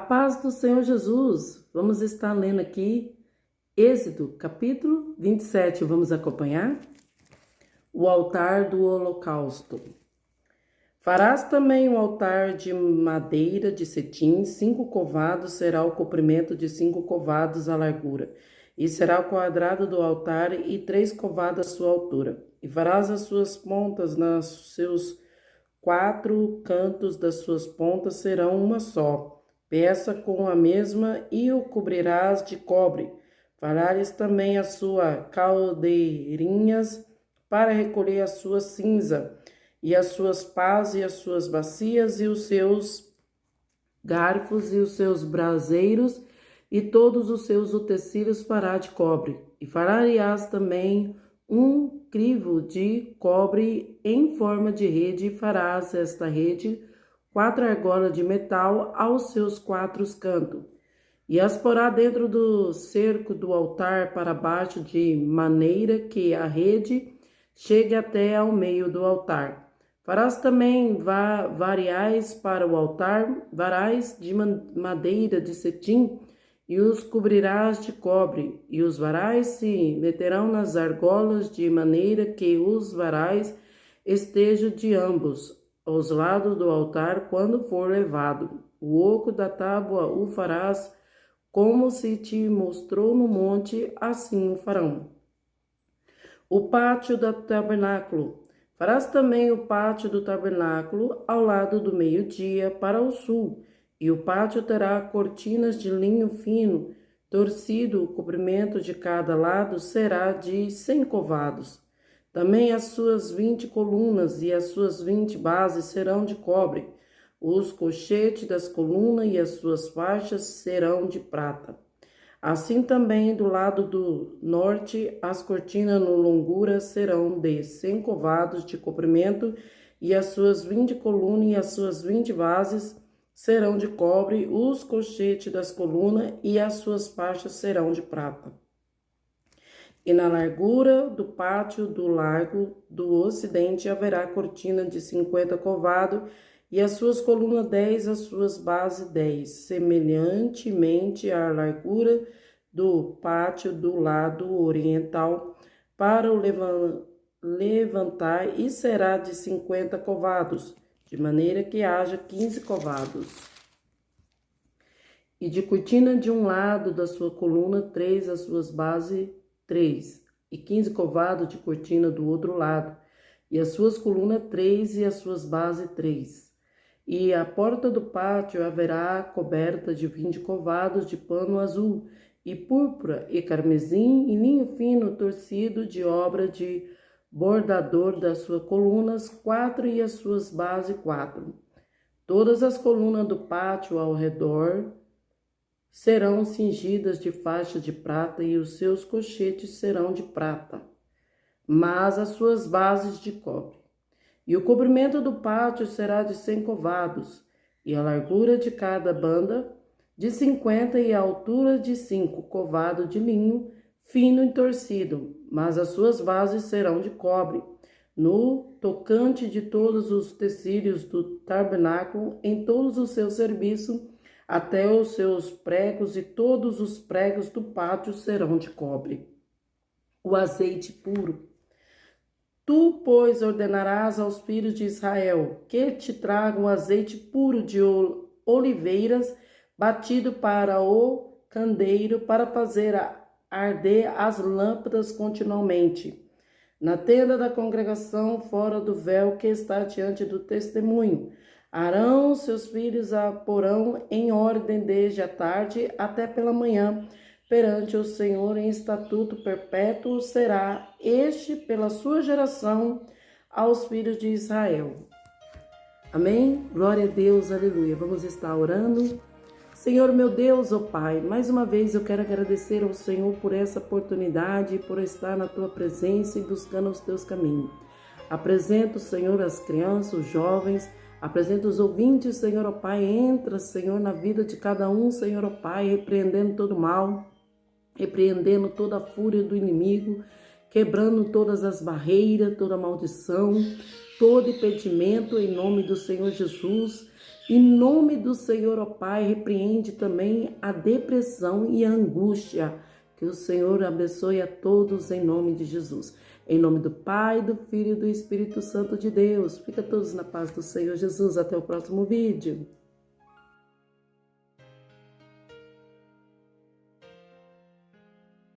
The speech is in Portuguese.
paz do Senhor Jesus. Vamos estar lendo aqui Êxodo, capítulo 27. Vamos acompanhar? O altar do holocausto. Farás também um altar de madeira de cetim, 5 covados será o comprimento de 5 covados a largura, e será o quadrado do altar e 3 covados a sua altura. E farás as suas pontas nos seus 4 cantos das suas pontas serão uma só, peça com a mesma, e o cobrirás de cobre. Farás também as suas caldeirinhas para recolher a sua cinza, e as suas pás e as suas bacias, e os seus garfos e os seus braseiros, e todos os seus utensílios fará de cobre. E farás também um crivo de cobre em forma de rede, e farás esta rede 4 argolas de metal aos seus 4 cantos. E as porá dentro do cerco do altar para baixo, de maneira que a rede chegue até ao meio do altar. Farás também varais para o altar, varais de madeira de cetim, e os cobrirás de cobre, e os varais se meterão nas argolas, de maneira que os varais estejam de ambos os lados do altar quando for levado. O oco da tábua o farás como se te mostrou no monte, assim o farão. O pátio do tabernáculo. Farás também o pátio do tabernáculo ao lado do meio-dia para o sul, e o pátio terá cortinas de linho fino, torcido, o comprimento de cada lado será de 100 covados. Também as suas 20 colunas e as suas 20 bases serão de cobre. Os colchetes das colunas e as suas faixas serão de prata. Assim também do lado do norte, as cortinas no longura serão de 100 covados de comprimento, e as suas 20 colunas e as suas 20 bases serão de cobre, os colchetes das colunas e as suas faixas serão de prata. E na largura do pátio do largo do ocidente haverá cortina de 50 covados, e as suas colunas 10, as suas bases 10, semelhantemente à largura do pátio do lado oriental, para o levantar, e será de 50 covados, de maneira que haja 15 covados. E de cortina de um lado da sua coluna 3, as suas bases 3, e 15 covados de cortina do outro lado, e as suas colunas 3 e as suas bases 3. E a porta do pátio haverá coberta de 20 covados de pano azul, e púrpura, e carmesim, e linho fino torcido de obra de bordador das suas colunas 4 e as suas bases 4. Todas as colunas do pátio ao redor serão cingidas de faixas de prata, e os seus colchetes serão de prata, mas as suas bases de cobre. E o comprimento do pátio será de 100 covados, e a largura de cada banda de 50, e a altura de 5 covados de linho fino e torcido, mas as suas bases serão de cobre. No tocante de todos os tecidos do tabernáculo, em todos os seus serviços, até os seus pregos, e todos os pregos do pátio serão de cobre. O azeite puro. Tu, pois, ordenarás aos filhos de Israel que te tragam azeite puro de oliveiras, batido para o candeeiro, para fazer arder as lâmpadas continuamente. Na tenda da congregação, fora do véu que está diante do testemunho, Arão, seus filhos a porão em ordem desde a tarde até pela manhã, perante o Senhor em estatuto perpétuo será este pela sua geração aos filhos de Israel. Amém? Glória a Deus, aleluia. Vamos estar orando. Senhor meu Deus, ó Pai, mais uma vez eu quero agradecer ao Senhor por essa oportunidade, por estar na Tua presença e buscando os Teus caminhos. Apresento, Senhor, as crianças, os jovens, apresento os ouvintes, Senhor, ó Pai, entra, Senhor, na vida de cada um, Senhor, ó Pai, repreendendo todo mal, repreendendo toda a fúria do inimigo, quebrando todas as barreiras, toda a maldição, todo impedimento em nome do Senhor Jesus. Em nome do Senhor, ó Pai, repreende também a depressão e a angústia. Que o Senhor abençoe a todos em nome de Jesus. Em nome do Pai, do Filho e do Espírito Santo de Deus. Fica todos na paz do Senhor Jesus. Até o próximo vídeo.